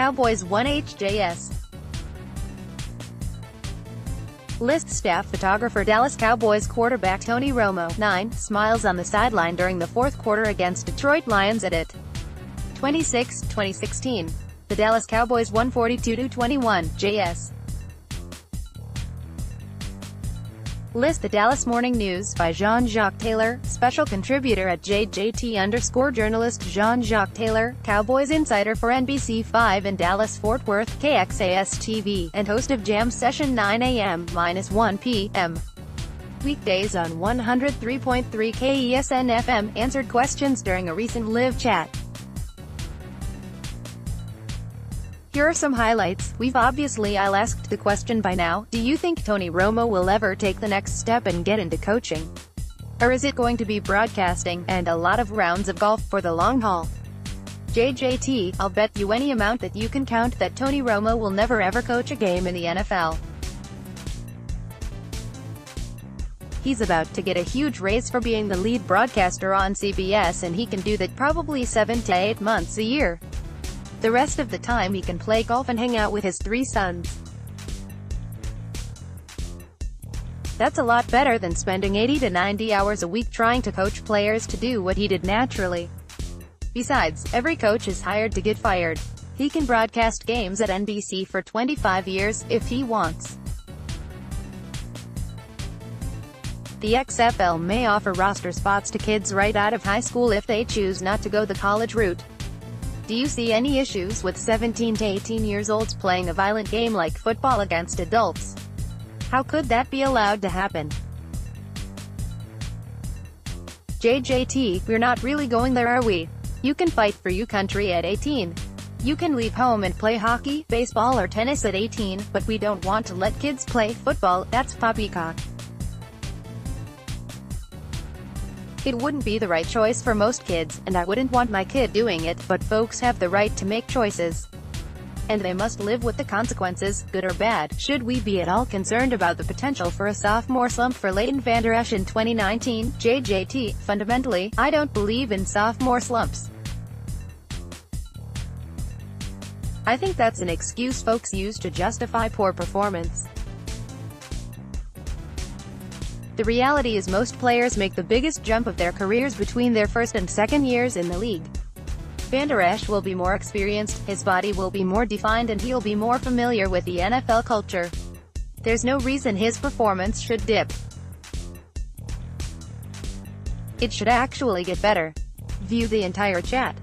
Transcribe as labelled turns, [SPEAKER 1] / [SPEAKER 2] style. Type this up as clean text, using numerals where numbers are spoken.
[SPEAKER 1] Cowboys 1H Jae S. List staff. Photographer Dallas Cowboys quarterback Tony Romo, 9, smiles on the sideline during the fourth quarter against Detroit Lions at AT&T 2016. The Dallas Cowboys 142-21, Jae S. List. The Dallas Morning News by Jean-Jacques Taylor, special contributor at JJT_journalist Jean-Jacques Taylor, Cowboys insider for NBC5 in Dallas-Fort Worth, KXAS-TV, and host of Jam Session 9 a.m.-1 p.m. weekdays on 103.3 KESN-FM, answered questions during a recent live chat. Here are some highlights. I'll asked the question by now, do you think Tony Romo will ever take the next step and get into coaching? Or is it going to be broadcasting, and a lot of rounds of golf for the long haul? JJT, I'll bet you any amount that you can count that Tony Romo will never ever coach a game in the NFL. He's about to get a huge raise for being the lead broadcaster on CBS, and he can do that probably 7 to 8 months a year. The rest of the time he can play golf and hang out with his 3 sons. That's a lot better than spending 80 to 90 hours a week trying to coach players to do what he did naturally. Besides, every coach is hired to get fired. He can broadcast games at NBC for 25 years, if he wants. The XFL may offer roster spots to kids right out of high school if they choose not to go the college route. Do you see any issues with 17 to 18 years olds playing a violent game like football against adults? How could that be allowed to happen? JJT, we're not really going there, are we? You can fight for your country at 18. You can leave home and play hockey, baseball or tennis at 18, but we don't want to let kids play football. That's poppycock. It wouldn't be the right choice for most kids, and I wouldn't want my kid doing it, but folks have the right to make choices. And they must live with the consequences, good or bad. Should we be at all concerned about the potential for a sophomore slump for Leighton Vander Esch in 2019? JJT, fundamentally, I don't believe in sophomore slumps. I think that's an excuse folks use to justify poor performance. The reality is most players make the biggest jump of their careers between their first and second years in the league. Vander Esch will be more experienced, his body will be more defined, and he'll be more familiar with the NFL culture. There's no reason his performance should dip. It should actually get better. View the entire chat.